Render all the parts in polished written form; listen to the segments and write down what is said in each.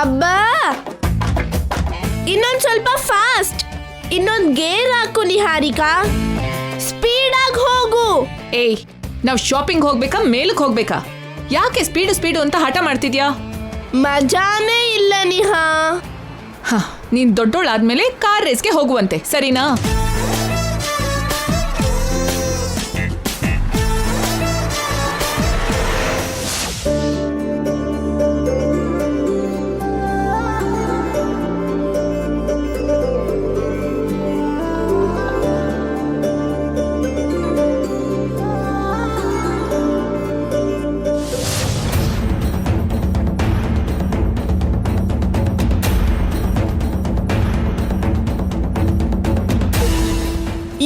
ಅಬ್ಬಾ ಇನ್ನೊಂದ್ ಸ್ವಲ್ಪ ಫಾಸ್ಟ್. ಇನ್ನೊಂದ್ ಗೇರ್ ಹಾಕು ನಿಹಾರಿಕಾ. ಸ್ಪೀಡ್ ಆಗಿ ಹೋಗು. ಏಯ್, ನಾವ್ ಶಾಪಿಂಗ್ ಹೋಗ್ಬೇಕಾ ಮೇಲಕ್ ಹೋಗ್ಬೇಕಾ? ಯಾಕೆ ಸ್ಪೀಡು ಅಂತ ಹಠ ಮಾಡ್ತಿದ್ಯಾ? ಮಜಾನೇ ಇಲ್ಲ ನಿಹಾ. ನೀನ್ ದೊಡ್ಡೋಳಾದ್ಮೇಲೆ ಕಾರ್ ರೇಸ್ಗೆ ಹೋಗುವಂತೆ, ಸರಿನಾ?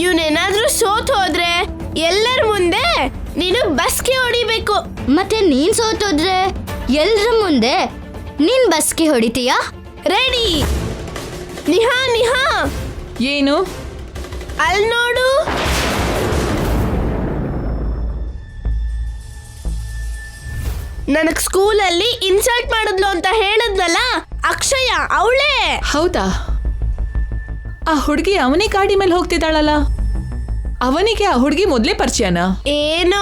ಇವನೇನಾದ್ರೂ ಸೋತ್ ಹೋದ್ರೆ ಎಲ್ಲರ ಮುಂದೆ ನೀನು ಬಸ್ಗೆ ಹೊಡಿಬೇಕು. ಮತ್ತೆ ನೀನ್ ಸೋತೋದ್ರೆ ಎಲ್ರ ಮುಂದೆ ನೀನ್ ಬಸ್ಗೆ ಹೊಡಿತೀಯಾ? ರೆಡಿ? ನಿಹಾ ನಿಹಾ, ಏನು? ಅಲ್ಲಿ ನೋಡು. ನನಗ್ ಸ್ಕೂಲಲ್ಲಿ ಇನ್ಸಲ್ಟ್ ಮಾಡಿದ್ಲು ಅಂತ ಹೇಳಿದ್ನಲ್ಲ ಅಕ್ಷಯ, ಅವಳೇ. ಹೌದಾ? ಆ ಹುಡುಗಿ ಅವನೇ ಗಾಡಿ ಮೇಲೆ ಹೋಗ್ತಿದ್ದಾಳಲ್ಲ, ಅವನಿಗೆ ಆ ಹುಡುಗಿ ಮೊದ್ಲೇ ಪರಿಚಯನಾ? ಏನೋ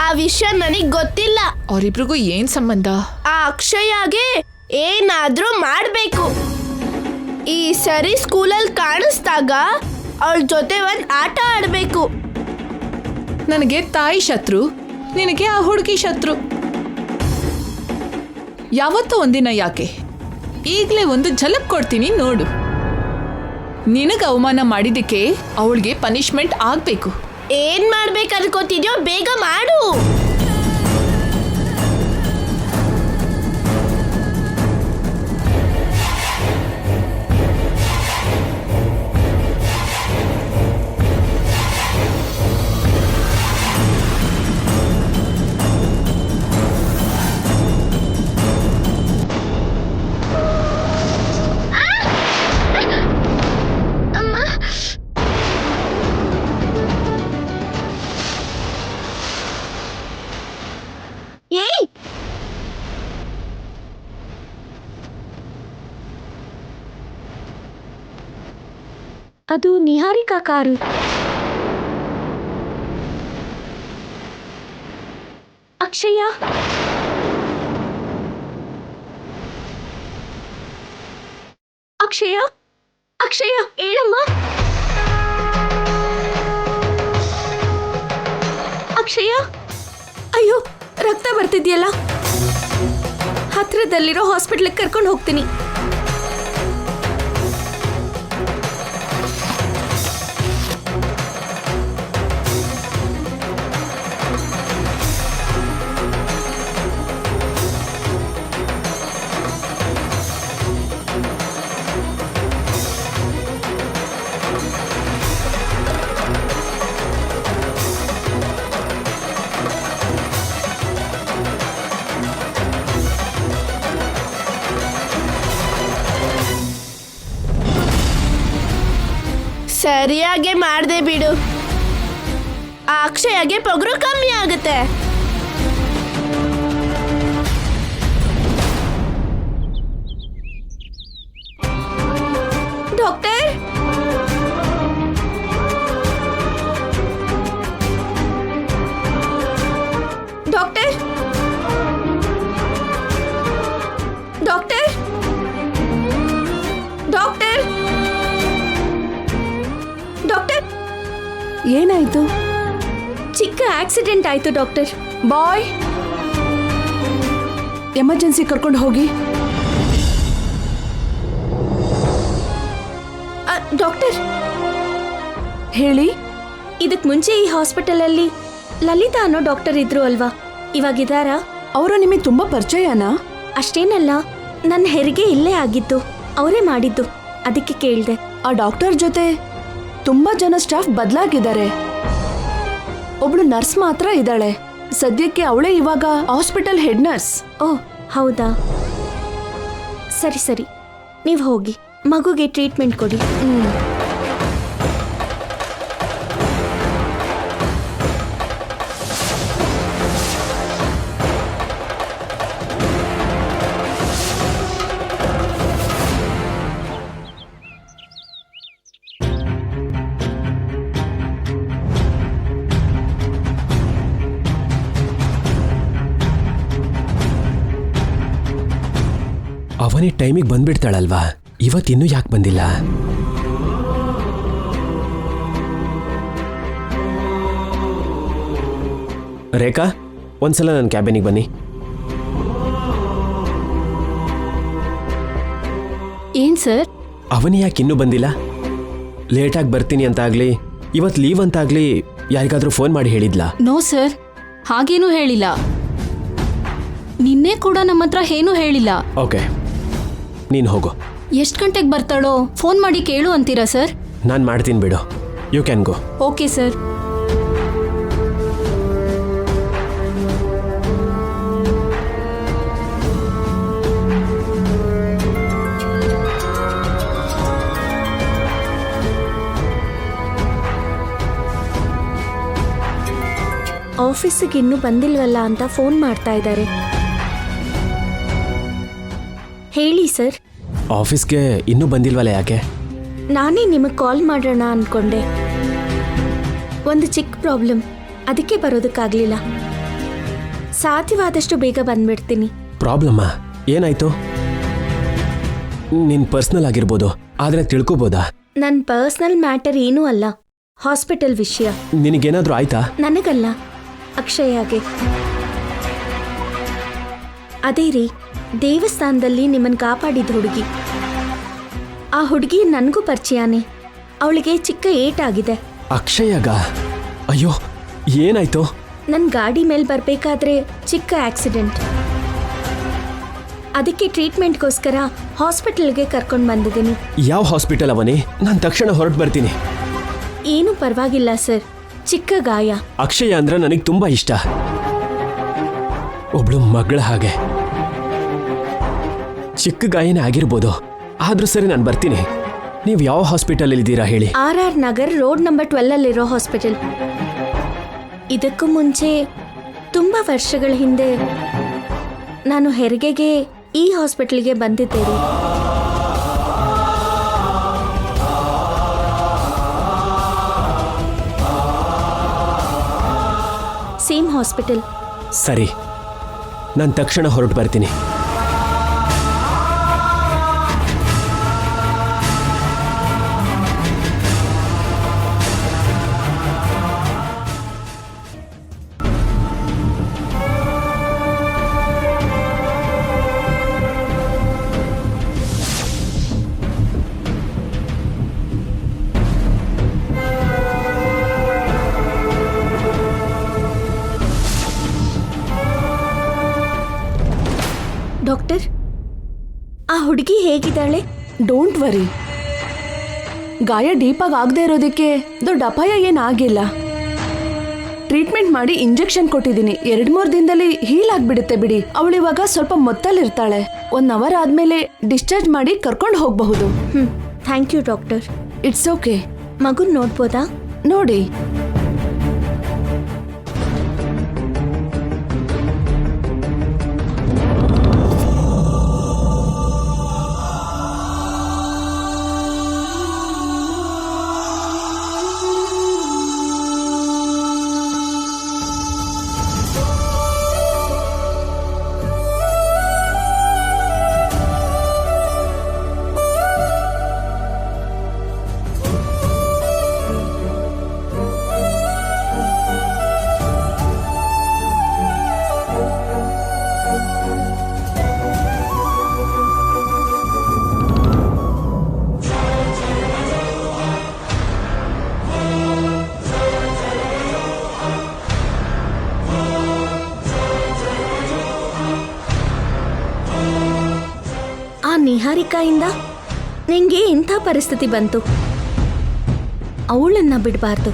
ಆ ವಿಷಯ ನನಗ್ ಗೊತ್ತಿಲ್ಲ. ಅವರಿಬ್ರಿಗೂ ಏನ್ ಸಂಬಂಧ? ಆ ಅಕ್ಷಯಾಗೆ ಏನಾದ್ರೂ ಮಾಡ್ಬೇಕು. ಈ ಸರಿ ಸ್ಕೂಲಲ್ಲಿ ಕಾಣಿಸ್ದಾಗ ಅವಳ ಜೊತೆ ಒಂದ್ ಆಟ ಆಡ್ಬೇಕು. ನನಗೆ ತಾಯಿ ಶತ್ರು, ನಿನಗೆ ಆ ಹುಡುಗಿ ಶತ್ರು. ಯಾವತ್ತೂ ಒಂದಿನ ಯಾಕೆ, ಈಗ್ಲೇ ಒಂದು ಝಲಕ್ ಕೊಡ್ತೀನಿ ನೋಡು. ನಿನಗೆ ಅವಮಾನ ಮಾಡಿದಕ್ಕೆ ಅವಳಿಗೆ ಪನಿಷ್ಮೆಂಟ್ ಆಗ್ಬೇಕು. ಏನ್ ಮಾಡ್ಬೇಕು ಅನ್ಕೋತಿದ್ಯೋ ಬೇಗ ಮಾಡು. ಅದು ನಿಹಾರಿಕಾ ಕಾರು. ಅಕ್ಷಯ, ಅಕ್ಷಯ, ಅಕ್ಷಯ ಹೇಳಮ್ಮ. ಅಕ್ಷಯ, ಅಯ್ಯೋ ರಕ್ತ ಬರ್ತಿದ್ಯಲ್ಲ, ಹತ್ರದಲ್ಲಿರೋ ಹಾಸ್ಪಿಟ್ಲಿಗೆ ಕರ್ಕೊಂಡು ಹೋಗ್ತೀನಿ. ಸರಿಯಾಗಿ ಮಾಡ್ದೆ ಬಿಡು. ಆ ಅಕ್ಷಯಗೆ ಪೊಗರು ಕಮ್ಮಿ ಆಗುತ್ತೆ. Doctor, doctor, doctor, doctor, doctor. ಏನಾಯ್ತು? ಚಿಕ್ಕ ಆಕ್ಸಿಡೆಂಟ್ ಆಯ್ತು ಡಾಕ್ಟರ್. ಬಾಯ್, ಎಮರ್ಜೆನ್ಸಿ ಕರ್ಕೊಂಡು ಹೋಗಿ. ಡಾಕ್ಟರ್ ಹೇಳಿ. ಇದಕ್ ಮುಂಚೆ ಈ ಹಾಸ್ಪಿಟಲಲ್ಲಿ ಲಲಿತಾ ಅನ್ನೋ ಡಾಕ್ಟರ್ ಇದ್ರು ಅಲ್ವಾ, ಇವಾಗಿದಾರಾ? ಅವರು ನಿಮಗೆ ತುಂಬಾ ಪರಿಚಯನಾ? ಅಷ್ಟೇನಲ್ಲ, ನನ್ನ ಹೆರಿಗೆ ಇಲ್ಲೇ ಆಗಿದ್ದು, ಅವರೇ ಮಾಡಿದ್ದು, ಅದಕ್ಕೆ ಕೇಳಿದೆ. ಆ ಡಾಕ್ಟರ್ ಜೊತೆ ತುಂಬಾ ಜನ ಸ್ಟಾಫ್ ಬದಲಾಗಿದ್ದಾರೆ. ಒಬ್ಳು ನರ್ಸ್ ಮಾತ್ರ ಇದ್ದಾಳೆ. ಸದ್ಯಕ್ಕೆ ಅವಳೇ ಇವಾಗ ಹಾಸ್ಪಿಟಲ್ ಹೆಡ್ ನರ್ಸ್. ಓಹ್ ಹೌದಾ, ಸರಿ ಸರಿ, ನೀವು ಹೋಗಿ ಮಗುಗೆ ಟ್ರೀಟ್ಮೆಂಟ್ ಕೊಡಿ. ಅವನೇ ಟೈಮಿಗೆ ಬಂದ್ಬಿಡ್ತಾಳಲ್ವಾ, ಇವತ್ತಿನ್ನೂ ಯಾಕೆ ಬಂದಿಲ್ಲ? ರೇಖಾ, ಒಂದ್ಸಲ ನನ್ನ ಕ್ಯಾಬಿನಿಗೆ ಬನ್ನಿ. ಏನ್ ಸರ್? ಅವನೇ ಯಾಕೆ ಇನ್ನೂ ಬಂದಿಲ್ಲ? ಲೇಟಾಗಿ ಬರ್ತೀನಿ ಅಂತಾಗ್ಲಿ, ಇವತ್ತು ಲೀವ್ ಅಂತಾಗ್ಲಿ ಯಾರಿಗಾದ್ರೂ ಫೋನ್ ಮಾಡಿ ಹೇಳಿದ್ಲಾ? ನೋ ಸರ್, ಹಾಗೇನೂ ಹೇಳಿಲ್ಲ. ನಿನ್ನೆ ಕೂಡ ನಮ್ಮ ಹತ್ರ ಏನೂ ಹೇಳಿಲ್ಲ. ಓಕೆ, ನೀನು ಹೋಗು. ಎಷ್ಟು ಗಂಟೆಗೆ ಬರ್ತಾಳೋ ಫೋನ್ ಮಾಡಿ ಕೇಳು ಅಂತೀರಾ ಸರ್? ನಾನು ಮಾಡ್ತೀನಿ ಬಿಡು, you can go. Okay sir. ಆಫೀಸಿಗೆ ಇನ್ನೂ ಬಂದಿಲ್ವಲ್ಲ ಅಂತ ಫೋನ್ ಮಾಡ್ತಾ ಇದ್ದಾರೆ. ಹೇಳಿ ಸರ್. ಆಫೀಸ್ಗೆ ಇನ್ನೂ ಬಂದಿಲ್ವಲ್ಲ, ಯಾಕೆ? ನಾನೇ ನಿಮಗೆ ಕಾಲ್ ಮಾಡೋಣ ಅಂದ್ಕೊಂಡೆ. ಒಂದು ಚಿಕ್ಕ ಪ್ರಾಬ್ಲಮ್, ಅದಕ್ಕೆ ಬರೋದಕ್ಕಾಗಲಿಲ್ಲ. ಸಾಧ್ಯವಾದಷ್ಟು ಬೇಗ ಬಂದ್ಬಿಡ್ತೀನಿ. ಪ್ರಾಬ್ಲಮ್ಮಾ? ಏನಾಯ್ತು? ನಿನ್ ಪರ್ಸ್ನಲ್ ಆಗಿರ್ಬೋದು, ಆದ್ರೆ ತಿಳ್ಕೊಬೋದಾ? ನನ್ನ ಪರ್ಸ್ನಲ್ ಮ್ಯಾಟರ್ ಏನೂ ಅಲ್ಲ, ಹಾಸ್ಪಿಟಲ್ ವಿಷಯ. ನಿನಗೇನಾದ್ರೂ ಆಯ್ತಾ? ನನಗಲ್ಲ, ಅಕ್ಷಯಾಗೆ. ಅದೇ ರೀ, ದೇವಸ್ಥಾನದಲ್ಲಿ ನಿಮ್ಮನ್ನು ಕಾಪಾಡಿದ ಹುಡುಗಿ. ಆ ಹುಡುಗಿ ನನಗೂ ಪರಿಚಯನೇ. ಅವಳಿಗೆ ಚಿಕ್ಕ ಏಟಾಗಿದೆ. ಅಕ್ಷಯಗ? ಅಯ್ಯೋ, ಏನಾಯ್ತು? ನನ್ನ ಗಾಡಿ ಮೇಲೆ ಬರಬೇಕಾದ್ರೆ ಚಿಕ್ಕ ಆಕ್ಸಿಡೆಂಟ್. ಅದಕ್ಕೆ ಟ್ರೀಟ್ಮೆಂಟ್ಗೋಸ್ಕರ ಹಾಸ್ಪಿಟಲ್ಗೆ ಕರ್ಕೊಂಡು ಬಂದಿದ್ದೀನಿ. ಯಾವ ಹಾಸ್ಪಿಟಲ್ ಅವನೇ? ನಾನು ತಕ್ಷಣ ಹೊರಟು ಬರ್ತೀನಿ. ಏನೂ ಪರವಾಗಿಲ್ಲ ಸರ್, ಚಿಕ್ಕ ಗಾಯ. ಅಕ್ಷಯ ಅಂದ್ರೆ ನನಗೆ ತುಂಬಾ ಇಷ್ಟ, ಒಬ್ಳು ಮಗಳ ಹಾಗೆ. ಚಿಕ್ಕ ಗಾಯನೇ ಆಗಿರ್ಬೋದು, ಆದ್ರೂ ಸರಿ, ನಾನು ಬರ್ತೀನಿ. ನೀವು ಯಾವ ಹಾಸ್ಪಿಟಲ್ ಇದ್ದೀರಾ ಹೇಳಿ? RR ನಗರ್ ರೋಡ್ ನಂಬರ್ 12 ಅಲ್ಲಿರೋ ಹಾಸ್ಪಿಟಲ್. ಇದಕ್ಕೂ ಮುಂಚೆ ತುಂಬ ವರ್ಷಗಳ ಹಿಂದೆ ನಾನು ಹೆರಿಗೆಗೆ ಈ ಹಾಸ್ಪಿಟಲ್ಗೆ ಬಂದಿದ್ದೆ ರೀ. Same hospital. ಸರಿ, ನಾನು ತಕ್ಷಣ ಹೊರಟು ಬರ್ತೀನಿ. ಡಾಕ್ಟರ್, ಆ ಹುಡುಗಿ ಹೇಗಿದ್ದಾಳೆ? ಡೋಂಟ್ ವರಿ, ಗಾಯ ಡೀಪಾಗಿ ಆಗದೆ ಇರೋದಕ್ಕೆ ದೊಡ್ಡ ಅಪಾಯ ಏನಾಗಿಲ್ಲ. ಟ್ರೀಟ್ಮೆಂಟ್ ಮಾಡಿ ಇಂಜೆಕ್ಷನ್ ಕೊಟ್ಟಿದ್ದೀನಿ. 2-3 ದಿನದಲ್ಲಿ ಹೀಲ್ ಆಗ್ಬಿಡುತ್ತೆ ಬಿಡಿ. ಅವಳಿವಾಗ ಸ್ವಲ್ಪ ಮೊತ್ತಲ್ಲಿರ್ತಾಳೆ. 1 ಅವರ್ ಆದ್ಮೇಲೆ ಡಿಸ್ಚಾರ್ಜ್ ಮಾಡಿ ಕರ್ಕೊಂಡು ಹೋಗಬಹುದು. Thank you doctor. It's okay. ಮಗುನ್ ನೋಡ್ಬೋದಾ? ನೋಡಿ. ನಿಹಾರಿಕಾಯಿಂದ ನಿಂಗೆ ಇಂಥ ಪರಿಸ್ಥಿತಿ ಬಂತು. ಅವಳನ್ನ ಬಿಡಬಾರ್ದು.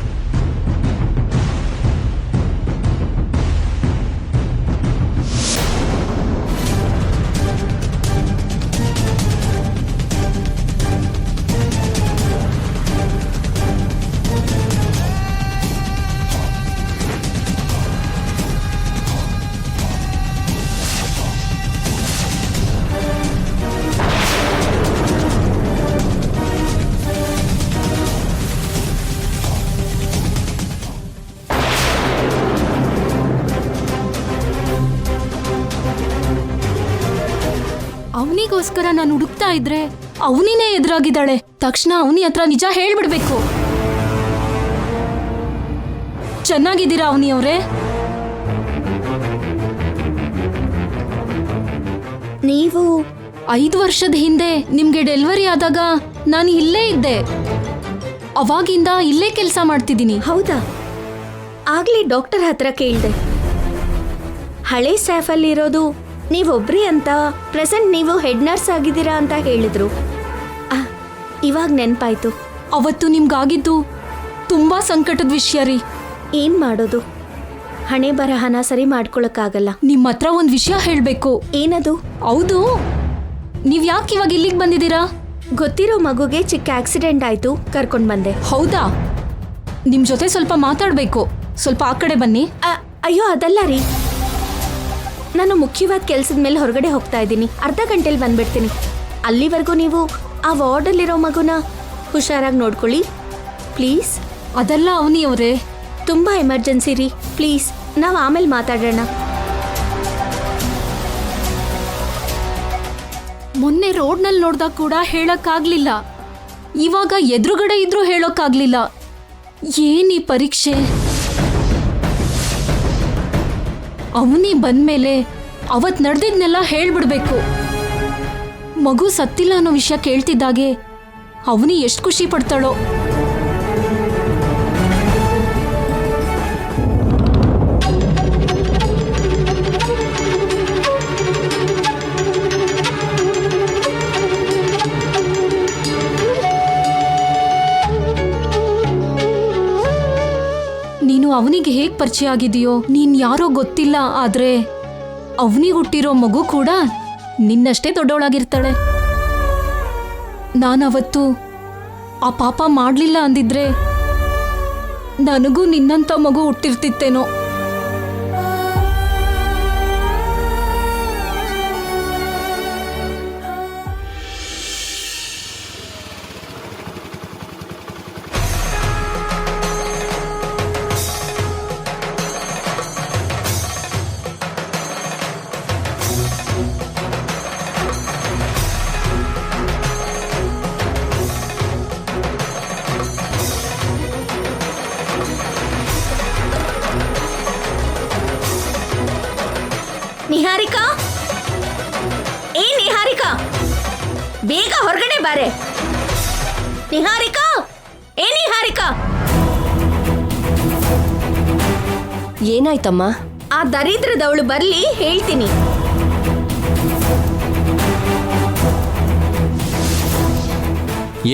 ಅವನಿಗೋಸ್ಕರ ನಾನು ಹುಡುಕ್ತಾ ಇದ್ರೆ ಅವನಿನೇ ಎದುರಾಗಿದ್ದಾಳೆ. ತಕ್ಷಣ ಅವನಿ ಹತ್ರ ನಿಜ ಹೇಳ್ಬಿಡ್ಬೇಕು. ಚೆನ್ನಾಗಿದ್ದೀರಾ ಅವನಿ ಅವರೇ? ನೀವು 5 ವರ್ಷದ ಹಿಂದೆ ನಿಮ್ಗೆ ಡೆಲಿವರಿ ಆದಾಗ ನಾನು ಇಲ್ಲೇ ಇದ್ದೆ. ಅವಾಗಿಂದ ಇಲ್ಲೇ ಕೆಲಸ ಮಾಡ್ತಿದ್ದೀನಿ. ಹೌದಾ? ಆಗ್ಲೇ ಡಾಕ್ಟರ್ ಹತ್ರ ಕೇಳಿದೆ. ಹಳೆ ಸ್ಟಾಫಲ್ಲಿ ಇರೋದು ನೀವೊಬ್ರಿ ಅಂತ, ಪ್ರೆಸೆಂಟ್ ನೀವು ಹೆಡ್ ನರ್ಸ್ ಆಗಿದ್ದೀರಾ ಅಂತ ಹೇಳಿದ್ರು. ಇವಾಗ ನೆನಪಾಯ್ತು. ಅವತ್ತು ನಿಮ್ಗಾಗಿದ್ದು ತುಂಬಾ ಸಂಕಟದ ವಿಷಯ ರೀ. ಏನ್ ಮಾಡೋದು, ಹಣೆ ಬರಹನ ಸರಿ ಮಾಡ್ಕೊಳಕ್ಕಾಗಲ್ಲ. ನಿಮ್ಮ ಹತ್ರ ಒಂದು ವಿಷಯ ಹೇಳ್ಬೇಕು. ಏನದು? ಹೌದು, ನೀವ್ ಯಾಕೆ ಇವಾಗ ಇಲ್ಲಿಗೆ ಬಂದಿದ್ದೀರಾ? ಗೊತ್ತಿರೋ ಮಗುಗೆ ಚಿಕ್ಕ ಆಕ್ಸಿಡೆಂಟ್ ಆಯ್ತು, ಕರ್ಕೊಂಡ್ ಬಂದೆ. ಹೌದಾ? ನಿಮ್ ಜೊತೆ ಸ್ವಲ್ಪ ಮಾತಾಡ್ಬೇಕು. ಸ್ವಲ್ಪ ಆ ಕಡೆ ಬನ್ನಿ. ಅಯ್ಯೋ ಅದಲ್ಲ ರೀ, ನಾನು ಮುಖ್ಯವಾದ ಕೆಲ್ಸದ ಮೇಲೆ ಹೊರಗಡೆ ಹೋಗ್ತಾ ಇದ್ದೀನಿ. ಅರ್ಧ ಗಂಟೆಲಿ ಬಂದ್ಬಿಡ್ತೀನಿ. ಅಲ್ಲಿವರೆಗೂ ನೀವು ಆ ವಾರ್ಡಲ್ಲಿರೋ ಮಗುನ ಹುಷಾರಾಗಿ ನೋಡ್ಕೊಳ್ಳಿ ಪ್ಲೀಸ್. ಅದೆಲ್ಲ ಅವನಿ ಅವರೇ, ತುಂಬಾ ಎಮರ್ಜೆನ್ಸಿ ರೀ, ಪ್ಲೀಸ್. ನಾವು ಆಮೇಲೆ ಮಾತಾಡೋಣ. ಮೊನ್ನೆ ರೋಡ್ನಲ್ಲಿ ನೋಡ್ದಾಗ ಕೂಡ ಹೇಳಕ್ಕಾಗ್ಲಿಲ್ಲ. ಇವಾಗ ಎದುರುಗಡೆ ಇದ್ರೂ ಹೇಳೋಕ್ಕಾಗ್ಲಿಲ್ಲ. ಏನ್ ಈ ಪರೀಕ್ಷೆ? ಅವನಿ ಬಂದ್ಮೇಲೆ ಅವತ್ ನಡೆದಿದ್ನೆಲ್ಲ ಹೇಳ್ಬಿಡ್ಬೇಕು. ಮಗು ಸತ್ತಿಲ್ಲ ಅನ್ನೋ ವಿಷಯ ಕೇಳ್ತಿದ್ದಾಗೆ ಅವನಿ ಎಷ್ಟು ಖುಷಿ ಪಡ್ತಾಳೋ. ನೀನು ಅವನಿಗೆ ಹೇಗ್ ಪರಿಚಯ ಆಗಿದೆಯೋ ನೀನ್ ಯಾರೋ ಗೊತ್ತಿಲ್ಲ, ಆದ್ರೆ ಅವನಿಗೆ ಹುಟ್ಟಿರೋ ಮಗು ಕೂಡ ನಿನ್ನಷ್ಟೇ ದೊಡ್ಡವಳಾಗಿರ್ತಾಳೆ. ನಾನವತ್ತು ಆ ಪಾಪ ಮಾಡ್ಲಿಲ್ಲ ಅಂದಿದ್ರೆ ನನಗೂ ನಿನ್ನಂತ ಮಗು ಹುಟ್ಟಿರ್ತಿತ್ತೇನೋ. ನಿಹಾರಿಕಾ, ಏ ನಿಹಾರಿಕಾ, ಬೇಗ ಹೊರಗಡೆ ಬಾರೆ. ನಿಹಾರಿಕಾ, ಏ ನಿಹಾರಿಕಾ. ಏನಾಯ್ತಮ್ಮ? ಆ ದರಿದ್ರದವಳು ಬರ್ಲಿ, ಹೇಳ್ತೀನಿ.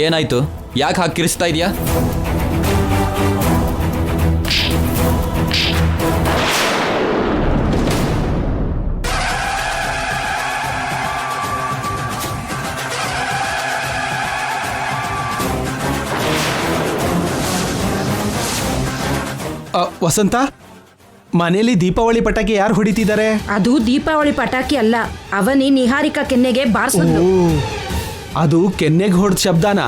ಏನಾಯ್ತು? ಯಾಕೆ ಹಾಕಿ ಕಿರಿಸ್ತಾ ಇದೆಯಾ? ವಸಂತ, ಮನೇಲಿ ದೀಪಾವಳಿ ಪಟಾಕಿ ಯಾರು ಹೊಡಿತಿದ್ದಾರೆ? ಅದು ದೀಪಾವಳಿ ಪಟಾಕಿ ಅಲ್ಲ, ಅವನಿ ನಿಹಾರಿಕಾ ಕೆನ್ನೆಗೆ ಬಾರಿಸಿದ್ಲು. ಅದು ಕೆನ್ನೆಗೆ ಹೊಡೆದ ಶಬ್ದನ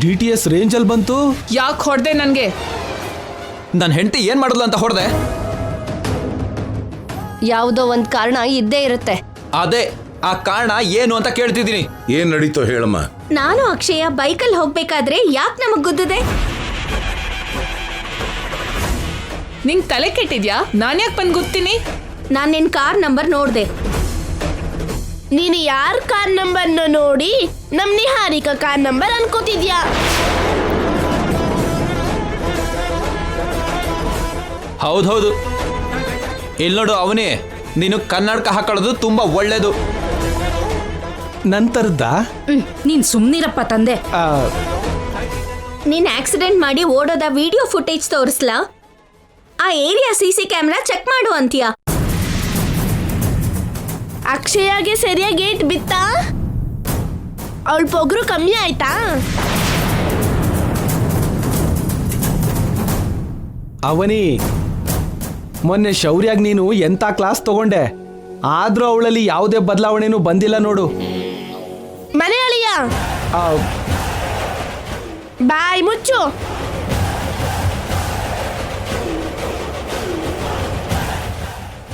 DTS ರೇಂಜ್ ಅಲ್ಲಿ ಬಂತು. ಯಾಕೆ ಹೊಡೆದೆ ನನಗೆ? ನನ್ನ ಹೆಂಡತಿ ಏನ್ ಮಾಡಿದ್ಲು ಅಂತ ಹೊಡೆದೆ? ಯಾವುದೋ ಒಂದ್ ಕಾರಣ ಇದ್ದೇ ಇರುತ್ತೆ. ಅದೇ ಆ ಕಾರಣ ಏನು ಅಂತ ಕೇಳ್ತಿದ್ದೀನಿ. ಏನ್ ನಡೀತೋ ಹೇಳಮ್ಮ. ನಾನು ಅಕ್ಷಯ ಬೈಕಲ್ಲಿ ಹೋಗ್ಬೇಕಾದ್ರೆ ಯಾಕೆ ನಮಗ್ ಗುದ್ದಿದೆ? ನಿಂಗೆ ತಲೆ ಕೆಟ್ಟಿದ್ಯಾ? ನಾನು ಯಾಕೆ ಬಂದು ಗೊತ್ತೀನಿ? ನಾನು ನಿನ್ ಕಾರ್ ನಂಬರ್ ನೋಡ್ದೆ. ನೀನು ಯಾರ ಕಾರ್ ನಂಬರ್ನ ನೋಡಿ ನಮ್ ನಿಹಾರಿಕಾ ಕಾರ್ ನಂಬರ್ ಅನ್ಕೋತಿದ್ಯಾ? ಹೌದೌದು. ಇಲ್ಲಿ ನೋಡು ಅವನಿ, ನೀನು ಕನ್ನಡಕ ಹಾಕೊಳ್ಳೋದು ತುಂಬಾ ಒಳ್ಳೇದು. ನಂತರದ ನೀನ್ ಸುಮ್ನಿರಪ್ಪ ತಂದೆ. ನೀನ್ ಆಕ್ಸಿಡೆಂಟ್ ಮಾಡಿ ಓಡೋದ ವಿಡಿಯೋ ಫುಟೇಜ್ ತೋರಿಸ್ಲಾ? ಆ ಏರಿಯಾ CC ಕ್ಯಾಮ್ರಾ ಚೆಕ್ ಮಾಡು ಅಂತೀಯಾ? ಅಕ್ಷಯಾಗೆ ಸರಿಯಾಗಿ ಗೇಟ್ ಬಿತ್ತಾ? ಅವಳ ಪೊಗರು ಕಮ್ಮಿ ಆಯ್ತಾ? ಅವನಿ, ಮೊನ್ನೆ ಶೌರ್ಯಾಗ್ ನೀನು ಎಂತ ಕ್ಲಾಸ್ ತಗೊಂಡೆ, ಆದ್ರೂ ಅವಳಲ್ಲಿ ಯಾವುದೇ ಬದಲಾವಣೆನೂ ಬಂದಿಲ್ಲ ನೋಡು. ಮನೆ ಅಳಿಯ, ಬಾಯ್ ಮುಚ್ಚು.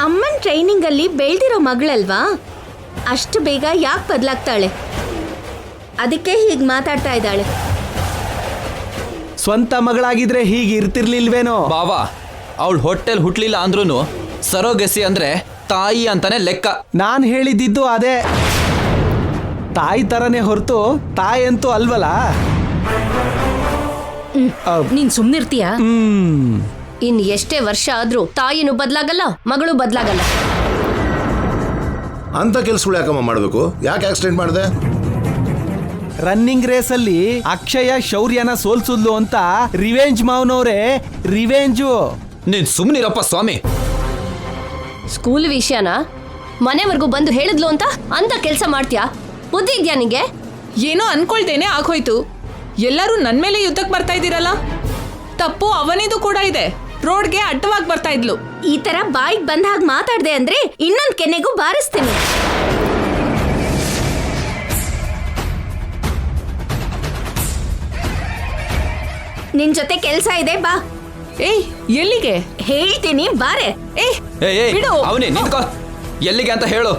ಅಮ್ಮನ್ ಟ್ರೈನಿಂಗ್ ಅಲ್ಲಿ ಬೆಳ್ದಿರೋ ಮಗಳಲ್ವಾ? ಅಷ್ಟು ಬೇಗ ಯಾಕೆ ಬದಲಾಗ್ತಾಳೆ? ಅದಕ್ಕೆ ಹೀಗೆ ಮಾತಾಡ್ತಾ ಇದ್ದಾಳೆ. ಸ್ವಂತ ಮಗಳಾಗಿದ್ರೆ ಹೀಗೆ ಇರ್ತಿರ್ಲಿಲ್ವೇನೋ? ಬಾವಾ, ಅವಳು ಹೊಟ್ಟೆಲ್ ಹುಟ್ಲಿಲ್ಲ ಅಂದ್ರೂ ಸರೋಗೆಸಿ ಅಂದ್ರೆ ತಾಯಿ ಅಂತಾನೆ ಲೆಕ್ಕ. ನಾನು ಹೇಳಿದ್ದಿದ್ದು ಅದೇ. ತಾಯಿ ತರನೇ ಹೊರತು ತಾಯಿ ಅಂತೂ ಅಲ್ವಲ್ಲ. ನೀನ್ ಸುಮ್ನಿರ್ತೀಯ? ಹ್ಮ್ ಇನ್ ಎಷ್ಟೇ ವರ್ಷ ಆದ್ರೂ ತಾಯಿನೂ ಬದ್ಲಾಗಲ್ಲ, ಮಗಳು ಬದ್ಲಾಗಲ್ಲ. ಅಂತ ಕೆಲ್ಸಗಳು ಯಾಕಮ್ಮ ಮಾಡಬೇಕು? ಯಾಕೆ ಆಕ್ಸಿಡೆಂಟ್ ಮಾಡಿದೆ? ರನ್ನಿಂಗ್ ರೇಸಲ್ಲಿ ಅಕ್ಷಯ ಶೌರ್ಯನ ಸೋಲ್ಸುದ್ಲು ಅಂತ ರಿವೆಂಜ್ ಮಾವನವ್ರೆ, ರಿವೆಂಜು. ನೀನ್ ಸುಮ್ಮನಿರಪ್ಪ ಸ್ವಾಮಿ. ಸ್ಕೂಲ್ ವಿಷಯನ ಮನೆವರೆಗೂ ಬಂದು ಹೇಳಿದ್ಲು ಅಂತ ಕೆಲಸ ಮಾಡ್ತೀಯಾ? ಬುದ್ಧಿ ಇದ್ಯಾ ನಿಂಗೆ? ಏನೋ ಅನ್ಕೊಳ್ದೇನೆ ಆಗೋಯ್ತು. ಎಲ್ಲರೂ ನನ್ ಮೇಲೆ ಯುದ್ಧಕ್ಕೆ ಬರ್ತಾ ಇದ್ದೀರಲ್ಲ. ತಪ್ಪು ಅವನಿದು ಕೂಡ ಇದೆ. ರೋಡ್ಗೆ ಅಡ್ಡವಾಗಿ ಬರ್ತಾ ಇದ್ಲು. ಈ ತರ ಬಾಯಿಗೆ ಬಂದ ಹಾಗೆ ಮಾತಾಡ್ದೆ ಅಂದ್ರೆ ಇನ್ನೊಂದ್ ಕೆನ್ನೆಗೂ ಬಾರಿಸ್ತೀನಿ. ನಿನ್ ಜೊತೆ ಕೆಲ್ಸ ಇದೆ, ಬಾ. ಏಯ್, ಎಲ್ಲಿಗೆ? ಹೇಳ್ತೀನಿ, ಬಾರೆ. ಬಿಡು. ಅವನೇ ನಿಂತ್ಕೋ. ಎಲ್ಲಿಗೆ ಅಂತ ಹೇಳು.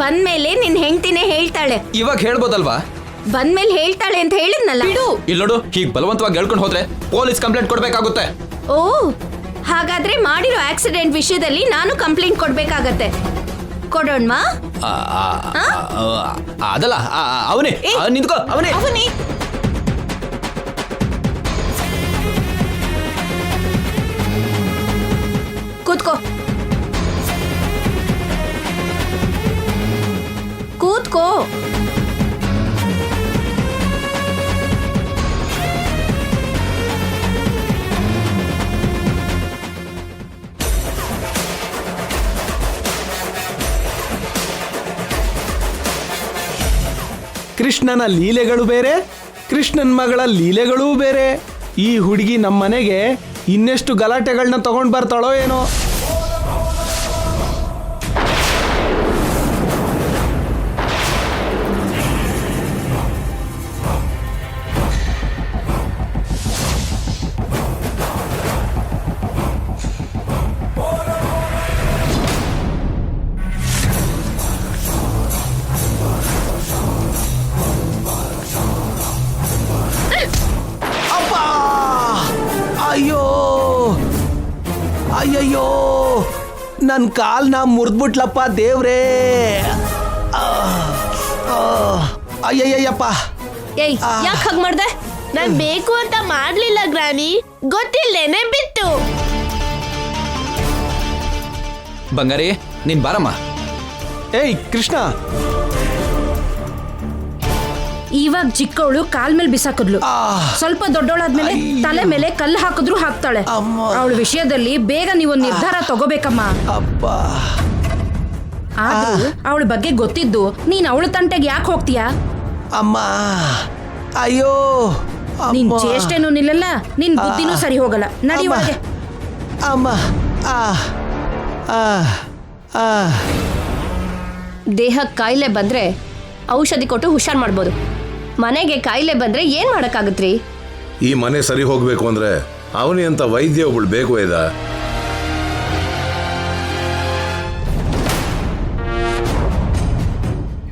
ಬಂದ್ಮೇಲೆ ನಿನ್ ಹೆಂಡ್ತಿನೇ ಹೇಳ್ತಾಳೆ. ಇವಾಗ ಹೇಳ್ಬೋದಲ್ವಾ? ಬಂದ್ಮೇಲೆ ಹೇಳ್ತಾಳೆ ಅಂತ ಹೇಳಿದ್ನಲ್ಲ. ಬಿಡು. ಇಲ್ಲಿ ನೋಡು, ಹೀಗೆ ಬಲವಂತವಾಗಿ ಹೇಳ್ಕೊಂಡು ಹೋದ್ರೆ ಪೊಲೀಸ್ ಕಂಪ್ಲೇಂಟ್ ಕೊಡ್ಬೇಕಾಗುತ್ತೆ. ಓ, ಹಾಗಾದ್ರೆ ಮಾಡಿರೋ ಆಕ್ಸಿಡೆಂಟ್ ವಿಷಯದಲ್ಲಿ ನಾನು ಕಂಪ್ಲೇಂಟ್ ಕೊಡ್ಬೇಕಾಗತ್ತೆ. ಕೊಡೋಣ್ಮಾ? ಅದಲ್ಲ, ಅವನೇ ನಿಂತ್ಕೋ. ಅವನೇ ಕೂತ್ಕೋ. ಕೂತ್ಕೋ. ಕೃಷ್ಣನ ಲೀಲೆಗಳು ಬೇರೆ, ಕೃಷ್ಣನ್ ಮಗಳ ಲೀಲೆಗಳೂ ಬೇರೆ. ಈ ಹುಡುಗಿ ನಮ್ಮ ಮನೆಗೆ ಇನ್ನೆಷ್ಟು ಗಲಾಟೆಗಳನ್ನ ತಗೊಂಡ್ ಬರ್ತಾಳೋ ಏನೋ. ಅಯ್ಯೋ ಅಯ್ಯಯ್ಯೋ, ನನ್ನ ಕಾಲ್ನ ಮುರಿದ್ಬಿಟ್ಲಪ್ಪ ದೇವ್ರೇ. ಅಯ್ಯಯ್ಯಪ್ಪ. ಏಯ್, ಯಾಕೆ ಹಾಗೆ ಮಾಡ್ದೆ? ನಾನ್ ಬೇಕು ಅಂತ ಮಾಡ್ಲಿಲ್ಲ ಗ್ರಾನಿ, ಗೊತ್ತಿಲ್ಲೇನೆ ಬಿತ್ತು. ಬಂಗಾರಿ, ನೀನ್ ಬಾರಮ್ಮ. ಏಯ್ ಕೃಷ್ಣ, ಇವಾಗ ಚಿಕ್ಕವಳು ಕಾಲ್ ಮೇಲೆ ಬಿಸಾಕಿದ್ಲು. ಸ್ವಲ್ಪ ದೊಡ್ಡವಳಾದ್ಮೇಲೆ ತಲೆ ಮೇಲೆ ಕಲ್ಲು ಹಾಕಿದ್ರು ಹಾಕ್ತಾಳೆ. ಅವಳ ವಿಷಯದಲ್ಲಿ ಬೇಗ ನೀವು ನಿರ್ಧಾರ ತಗೋಬೇಕಮ್ಮ. ಆದ್ರೂ ಅವಳ ಬಗ್ಗೆ ಗೊತ್ತಿದ್ದು ನೀನ್ ಅವಳ ತಂಟೆಗೆ ಯಾಕೆ ಹೋಗ್ತೀಯಾ? ಅಮ್ಮ, ಅಯ್ಯೋ, ನಿನ್ ಚೇಷ್ಟೆನೂ ನಿಲ್ಲಲ್ಲ, ನಿನ್ ಬುದ್ಧಿನೂ ಸರಿ ಹೋಗಲ್ಲ. ನಡಿ ಒಳಗೆ. ಅಮ್ಮ. ದೇಹಕ್ಕೆ ಕಾಯಿಲೆ ಬಂದ್ರೆ ಔಷಧಿ ಕೊಟ್ಟು ಹುಷಾರ್ ಮಾಡ್ಬೋದು. ಮನೆಗೆ ಕಾಯಿಲೆ ಬಂದ್ರೆ ಏನ್ ಮಾಡಕ್ಕಾಗತ್ರಿ? ಈ ಮನೆ ಸರಿ ಹೋಗ್ಬೇಕು ಅಂದ್ರೆ ಅವನಿ ಅಂತ ವೈದ್ಯ ಒಬ್ಳು ಬೇಕು. ವೇದ,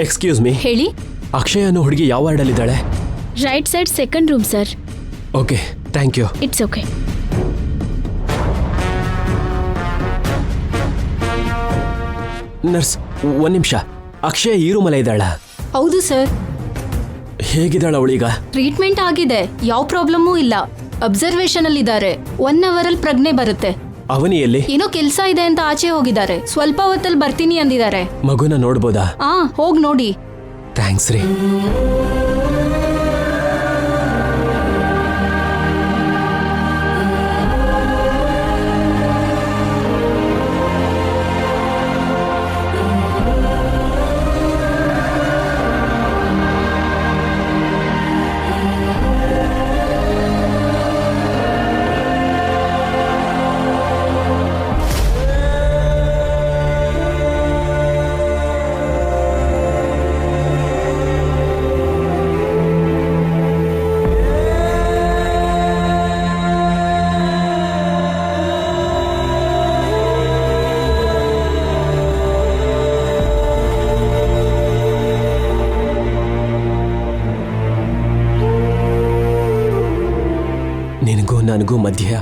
ಎಕ್ಸ್ಕ್ಯೂಸ್ ಮೀ, ಹೇಳಿ. ಅಕ್ಷಯ ಅನ್ನೋ ಹುಡುಗಿ ಯಾವ ವಾರ್ಡಲ್ಲಿದ್ದಾಳೆ? Right side second room sir. Okay, thank you. It's okay. Nurse, ಒಂದ್ ನಿಮಿಷ. ಅಕ್ಷಯ ಈ ರೂಮಲ್ಲೇ ಇದ್ದಾಳ? ಹೌದು ಸರ್. ಹೇಗಿದ್ದಾಳ ಅವಳೀಗ? ಟ್ರೀಟ್ಮೆಂಟ್ ಆಗಿದೆ, ಯಾವ ಪ್ರಾಬ್ಲಮ್ಮೂ ಇಲ್ಲ. ಅಬ್ಸರ್ವೇಷನ್ ಅಲ್ಲಿ ಇದ್ದಾರೆ. 1 hour ಅಲ್ಲಿ ಪ್ರಜ್ಞೆ ಬರುತ್ತೆ. ಅವನಿಯಲ್ಲಿ ಏನೋ ಕೆಲಸ ಇದೆ ಅಂತ ಆಚೆ ಹೋಗಿದ್ದಾರೆ. ಸ್ವಲ್ಪ ಹೊತ್ತಲ್ಲಿ ಬರ್ತೀನಿ ಅಂದಿದ್ದಾರೆ. ಮಗುನ ನೋಡ್ಬೋದಾ? ಹೋಗ್ ನೋಡಿ. ಥ್ಯಾಂಕ್ಸ್ ರೀ. ನನಗೂ ಮಧ್ಯೆ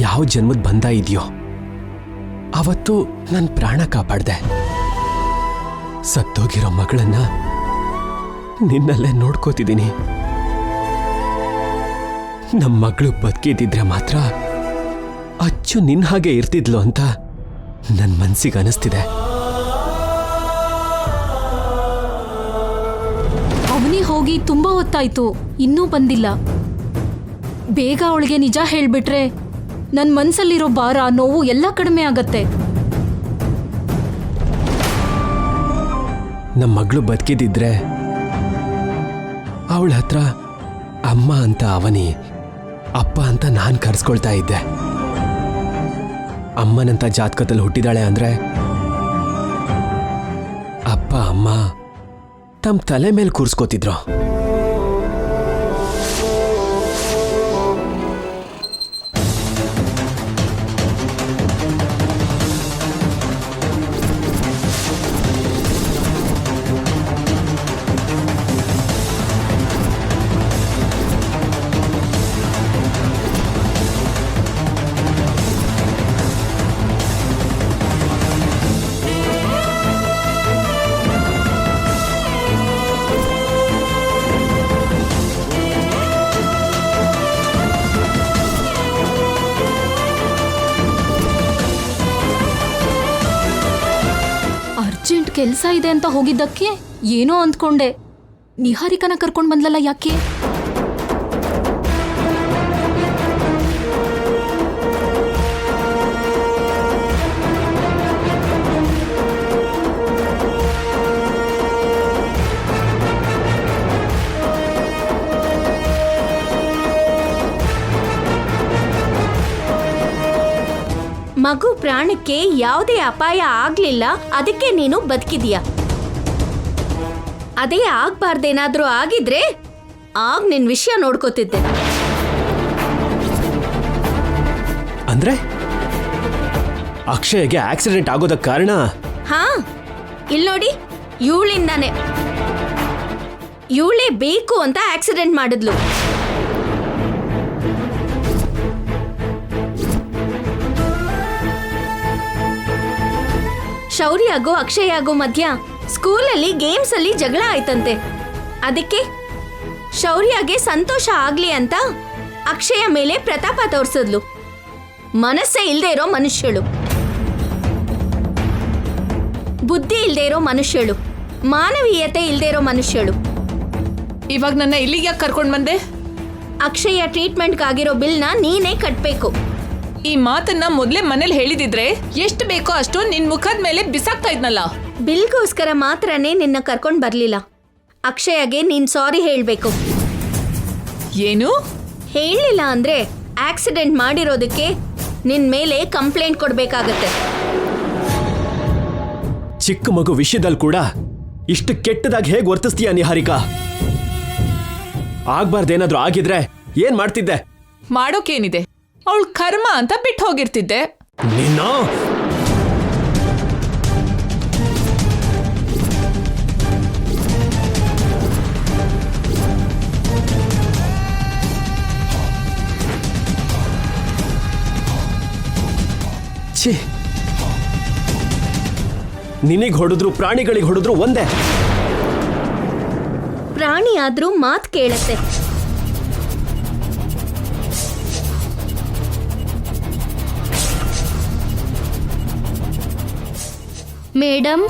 ಯಾವ ಜನ್ಮದ ಬಂಧ ಇದೆಯೋ ಅವತ್ತು ನನ್ನ ಪ್ರಾಣ ಕಾಪಾಡ್ದೆ. ಸತ್ತೋಗಿರೋ ಮಗಳನ್ನ ನಿನ್ನಲ್ಲೇ ನೋಡ್ಕೋತಿದ್ದೀನಿ. ನಮ್ಮ ಮಗಳು ಬದುಕಿದ್ದಿದ್ರೆ ಮಾತ್ರ ಅಚ್ಚು ನಿನ್ನ ಹಾಗೆ ಇರ್ತಿದ್ಲು ಅಂತ ನನ್ನ ಮನ್ಸಿಗೆ ಅನಿಸ್ತಿದೆ. ಅವನಿ ಹೋಗಿ ತುಂಬಾ ಹೊತ್ತಾಯ್ತು, ಇನ್ನೂ ಬಂದಿಲ್ಲ. ಬೇಗ ಅವಳಿಗೆ ನಿಜ ಹೇಳ್ಬಿಟ್ರೆ ನನ್ನ ಮನ್ಸಲ್ಲಿರೋ ಭಾರ, ನೋವು ಎಲ್ಲ ಕಡಿಮೆ ಆಗತ್ತೆ. ನಮ್ಮ ಮಗಳು ಬದುಕಿದ್ದಿದ್ರೆ ಅವಳ ಹತ್ರ ಅಮ್ಮ ಅಂತ ಅವನಿ, ಅಪ್ಪ ಅಂತ ನಾನು ಕರೆಸ್ಕೊಳ್ತಾ ಇದ್ದೆ. ಅಮ್ಮನಂತ ಜಾತಕದಲ್ಲಿ ಹುಟ್ಟಿದಾಳೆ ಅಂದ್ರೆ ಅಪ್ಪ ಅಮ್ಮ ತಮ್ಮ ತಲೆ ಮೇಲೆ ಕೂರಿಸ್ಕೋತಿದ್ರು. ಅರ್ಜೆಂಟ್ ಕೆಲಸ ಇದೆ ಅಂತ ಹೋಗಿದ್ದಕ್ಕೆ ಏನೋ ಅಂದ್ಕೊಂಡೆ. ನಿಹಾರಿಕನ ಕರ್ಕೊಂಡ್ ಬಂದ್ಲಲ್ಲ, ಯಾಕೆ? ಮಗು ಪ್ರಾಣಕ್ಕೆ ಯಾವುದೇ ಅಪಾಯ ಆಗ್ಲಿಲ್ಲ, ಅದಕ್ಕೆ ನೀನು ಬದುಕಿದೀಯ. ಅದೇ ಆಗ್ಬಾರ್ದೇನಾದ್ರೂ ಆಗಿದ್ರೆ ಆಗ ನಿನ್ ವಿಷಯ ನೋಡ್ಕೋತಿದ್ದೆ. ಅಂದ್ರೆ ಅಕ್ಷಯ್ಗೆ ಆಕ್ಸಿಡೆಂಟ್ ಆಗೋದಕ್ಕೆ ಕಾರಣ? ಹಾ, ಇಲ್ ನೋಡಿ, ಇವಳಿಂದಾನೆ. ಇವಳೇ ಬೇಕು ಅಂತ ಆಕ್ಸಿಡೆಂಟ್ ಮಾಡಿದ್ಲು. ಶೌರ್ಯಾಗೂ ಅಕ್ಷಯಾಗೂ ಮಧ್ಯ ಸ್ಕೂಲಲ್ಲಿ ಗೇಮ್ಸ್ ಅಲ್ಲಿ ಜಗಳ ಆಯ್ತಂತೆ. ಅದಕ್ಕೆ ಶೌರ್ಯಗೆ ಸಂತೋಷ ಆಗ್ಲಿ ಅಂತ ಅಕ್ಷಯ ಮೇಲೆ ಪ್ರತಾಪ ತೋರ್ಸಿದ್ಲು. ಮನಸ್ಸೇ ಇಲ್ದೇ ಇರೋ ಮನುಷ್ಯಳು, ಬುದ್ಧಿ ಇಲ್ದೇ ಇರೋ ಮನುಷ್ಯಳು, ಮಾನವೀಯತೆ ಇಲ್ದೇ ಇರೋ ಮನುಷ್ಯಳು. ಇವಾಗ ನನ್ನ ಇಲ್ಲಿಗೆ ಯಾಕೆ ಕರ್ಕೊಂಡು ಬಂದೆ? ಅಕ್ಷಯ ಟ್ರೀಟ್ಮೆಂಟ್ಗಾಗಿರೋ ಬಿಲ್ನ ನೀನೇ ಕಟ್ಬೇಕು. ಈ ಮಾತನ್ನ ಮೊದ್ಲೇ ಮನೇಲಿ ಹೇಳಿದಿದ್ರೆ ಎಷ್ಟು ಬೇಕೋ ಅಷ್ಟು ನಿನ್ ಮುಖದ ಮೇಲೆ ಬಿಸಾಕ್ತಾ ಇದ್ನಲ್ಲ. ಬಿಲ್ಗೋಸ್ಕರ ಮಾತ್ರನೇ ನಿನ್ನ ಕರ್ಕೊಂಡ್ ಬರ್ಲಿಲ್ಲ. ಅಕ್ಷಯಗೆ ನೀನ್ ಸಾರಿ ಹೇಳ್ಬೇಕು. ಏನು? ಹೇಳಿಲ್ಲ ಅಂದ್ರೆ ಆಕ್ಸಿಡೆಂಟ್ ಮಾಡಿರೋದಕ್ಕೆ ನಿನ್ ಮೇಲೆ ಕಂಪ್ಲೇಂಟ್ ಕೊಡ್ಬೇಕಾಗತ್ತೆ. ಚಿಕ್ಕ ಮಗು ವಿಷಯದಲ್ಲಿ ಕೂಡ ಇಷ್ಟು ಕೆಟ್ಟದಾಗಿ ಹೇಗೆ ವರ್ತಿಸ್ತೀಯ ನಿಹಾರಿಕಾ? ಆಗ್ಬಾರ್ದೇನಾದ್ರೂ ಆಗಿದ್ರೆ ಏನ್ ಮಾಡ್ತಿದ್ದೆ? ಮಾಡೋಕೇನಿದೆ, ಅವಳ ಕರ್ಮ ಅಂತ ಬಿಟ್ಟು ಹೋಗಿರ್ತಿದ್ದೆ. ನಿನ್ನ ಛೀ, ನಿನಗೆ ಹೊಡೆದ್ರು ಪ್ರಾಣಿಗಳಿಗೆ ಹೊಡೆದ್ರು ಒಂದೇ. ಪ್ರಾಣಿ ಆದ್ರೂ ಮಾತ್ ಕೇಳತ್ತೆ. ಮೇಡಮ್,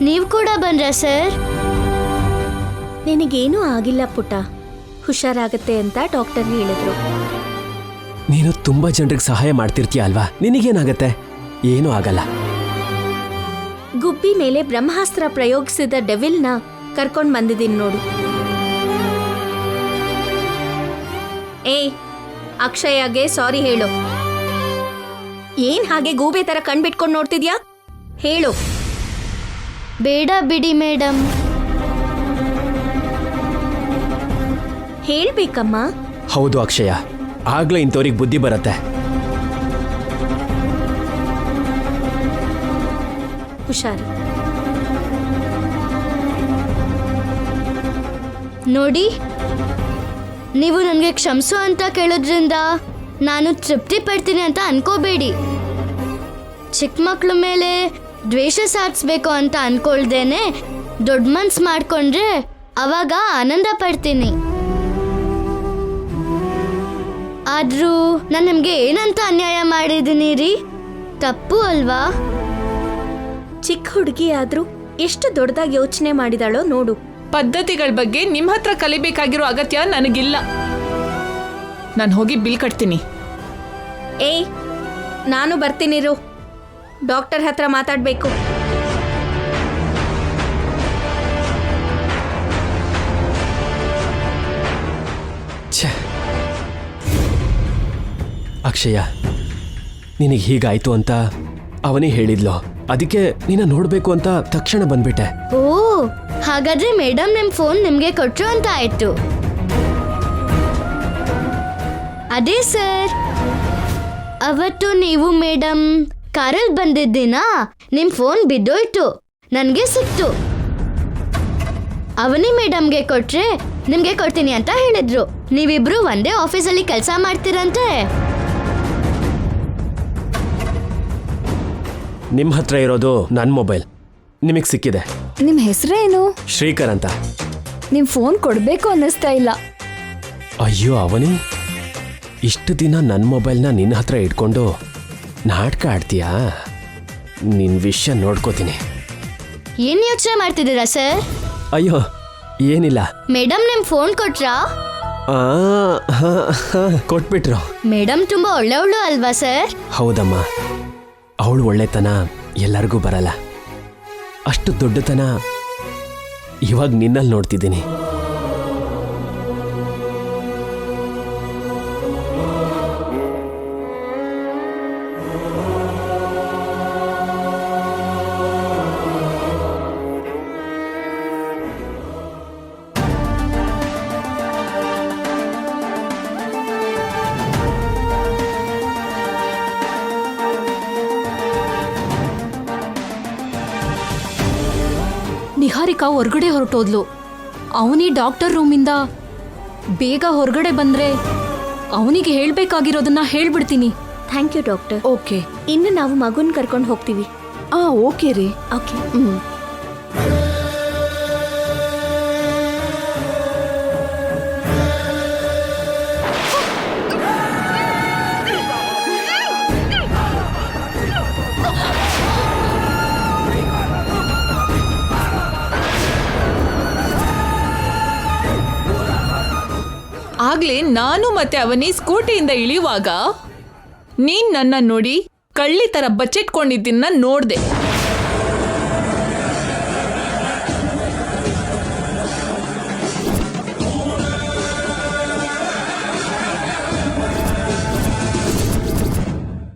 ನೀವು ಕೂಡ ಬಂದ್ರಾ ಸರ್? ನಿನಗೇನೂ ಆಗಿಲ್ಲ ಪುಟ್ಟ, ಹುಷಾರಾಗತ್ತೆ ಅಂತ ಡಾಕ್ಟರ್ ಹೇಳಿದ್ರು. ನೀನು ತುಂಬಾ ಜನರಿಗೆ ಸಹಾಯ ಮಾಡ್ತಿರ್ತೀಯ ಅಲ್ವಾ, ನಿನಗೇನಾಗತ್ತೆ? ಏನೂ ಆಗಲ್ಲ. ಗುಬ್ಬಿ ಮೇಲೆ ಬ್ರಹ್ಮಾಸ್ತ್ರ ಪ್ರಯೋಗಿಸಿದ ಡೆವಿಲ್ನ ಕರ್ಕೊಂಡ್ ಬಂದಿದ್ದೀನಿ ನೋಡು. ಏಯ್, ಅಕ್ಷಯಗೆ ಸಾರಿ ಹೇಳು. ಏನ್ ಹಾಗೆ ಗೂಬೆ ತರ ಕಣ್ಬಿಟ್ಕೊಂಡು ನೋಡ್ತಿದ್ಯಾ? ಹೇಳು. ಬೇಡ ಬಿಡಿ ಮೇಡಮ್. ಹೇಳ್ಬೇಕಮ್ಮ. ಹೌದು ಅಕ್ಷಯ, ಆಗ್ಲೇ ಇಂಥವ್ರಿಗೆ ಬುದ್ಧಿ ಬರತ್ತೆ. ಹುಷಾರು. ನೋಡಿ, ನೀವು ನನಗೆ ಕ್ಷಮಿಸು ಅಂತ ಕೇಳೋದ್ರಿಂದ ನಾನು ತೃಪ್ತಿ ಪಡ್ತೀನಿ ಅಂತ ಅನ್ಕೋಬೇಡಿ. ಚಿಕ್ಕ ಮಕ್ಳ ಮೇಲೆ ದ್ವೇಷ ಸಾಧಿಸ್ಬೇಕು ಅಂತ ಅನ್ಕೊಳ್ದೇನೆ ದೊಡ್ಡ ಮನ್ಸು ಮಾಡ್ಕೊಂಡ್ರೆ ಅವಾಗ ಆನಂದ ಪಡ್ತೀನಿ. ಆದ್ರೂ ನಾನು ನಿಮಗೆ ಏನಂತ ಅನ್ಯಾಯ ಮಾಡಿದ್ದೀನಿ ರೀ? ತಪ್ಪು ಅಲ್ವಾ? ಚಿಕ್ಕ ಹುಡುಗಿ ಆದ್ರೂ ಎಷ್ಟು ದೊಡ್ಡದಾಗಿ ಯೋಚನೆ ಮಾಡಿದಾಳೋ ನೋಡು. ಪದ್ಧತಿಗಳ ಬಗ್ಗೆ ನಿಮ್ಮ ಹತ್ರ ಕಲಿಬೇಕಾಗಿರೋ ಅಗತ್ಯ ನನಗಿಲ್ಲ. ನಾನು ಹೋಗಿ ಬಿಲ್ ಕಟ್ತೀನಿ. ಏಯ್, ನಾನು ಬರ್ತೀನಿರು. ಡಾಕ್ಟರ್ ಹತ್ರ ಮಾತಾಡಬೇಕು. ಛೇ, ಅಕ್ಷಯ, ನಿನಗೆ ಹೀಗಾಯ್ತು ಅಂತ ಅವನೇ ಹೇಳಿದ್ಲು. ಅದಕ್ಕೆ ನಿನ್ನ ನೋಡ್ಬೇಕು ಅಂತ ತಕ್ಷಣ ಬಂದ್ಬಿಟ್ಟೆ. ಓ, ಹಾಗಾದ್ರೆ ಮೇಡಮ್ ನಿಮ್ಮ ಫೋನ್ ನಿಮಗೆ ಕೊಟ್ರು ಅಂತ ಆಯ್ತು. ಅದೇ ಸರ್, ಅವತ್ತು ನೀವು ಮೇಡಮ್ ಕಾರಲ್ಲಿ ಬಂದಿದ್ದೀನಾ, ನಿಮ್ಮ ಫೋನ್ ಬಿದ್ದೋಯ್ತು, ನನಗೆ ಸಿಕ್ತು. ಅವನಿ ಮೇಡಮ್ಗೆ ಕೊಟ್ರೆ ನಿಮಗೆ ಕೊಡ್ತೀನಿ ಅಂತ ಹೇಳಿದ್ರು. ನೀವಿಬ್ರು ಒಂದೇ ಆಫೀಸಲ್ಲಿ ಕೆಲಸ ಮಾಡ್ತೀರಂತೆ. ನಿಮ್ಮ ಹತ್ರ ಇರೋದು ನನ್ನ ಮೊಬೈಲ್, ನಿಮಗೆ ಸಿಕ್ಕಿದೆ. ನಿಮ್ಮ ಹೆಸರೇನು? ಶ್ರೀಕರ್ ಅಂತ. ನಿಮ್ ಫೋನ್ ಕೊಡ್ಬೇಕು ಅನ್ನಿಸ್ತಾ ಇಲ್ಲ. ಅಯ್ಯೋ ಅವನಿ, ಇಷ್ಟು ದಿನ ನನ್ನ ಮೊಬೈಲ್ನ ನಿನ್ನ ಹತ್ರ ಇಟ್ಕೊಂಡು ನಾಟಕ ಆಡ್ತೀಯಾ? ನಿನ್ನ ವಿಷಯ ನೋಡ್ಕೋತೀನಿ. ಏನ್ ಯೋಚನೆ ಮಾಡ್ತಿದ್ದೀರಾ ಸರ್? ಅಯ್ಯೋ ಏನಿಲ್ಲ. ಮೇಡಮ್ ನಿಮ್ ಫೋನ್ ಕೊಟ್ರಾ? ಕೊಟ್ಬಿಟ್ರು. ಮೇಡಮ್ ತುಂಬಾ ಒಳ್ಳೆಯವಳು ಅಲ್ವಾ ಸರ್? ಹೌದಮ್ಮ, ಅವಳು ಒಳ್ಳೆತನ ಎಲ್ಲರಿಗೂ ಬರಲ್ಲ. ಅಷ್ಟು ದೊಡ್ಡತನ ಇವಾಗ ನಿನ್ನಲ್ಲಿ ನೋಡ್ತಿದ್ದೀನಿ. ನಿಹಾರಿಕಾ ಹೊರಗಡೆ ಹೊರಟೋದ್ಲು. ಅವನಿ ಡಾಕ್ಟರ್ ರೂಮಿಂದ ಬೇಗ ಹೊರಗಡೆ ಬಂದ್ರೆ ಅವನಿಗೆ ಹೇಳ್ಬೇಕಾಗಿರೋದನ್ನ ಹೇಳ್ಬಿಡ್ತೀನಿ. Thank you doctor. ಓಕೆ. ಇನ್ನು ನಾವು ಮಗುನ್ ಕರ್ಕೊಂಡು ಹೋಗ್ತೀವಿ. ಓಕೆ ರೀ. ಓಕೆ. ಆಗ್ಲೇ ನಾನು ಮತ್ತೆ ಅವನಿ ಸ್ಕೂಟಿಯಿಂದ ಇಳಿಯುವಾಗ ನೀನ್ ನನ್ನ ನೋಡಿ ಕಳ್ಳಿ ತರ ಬಚ್ಚಿಟ್ಕೊಂಡಿದ್ದನ್ನ ನೋಡ್ದೆ.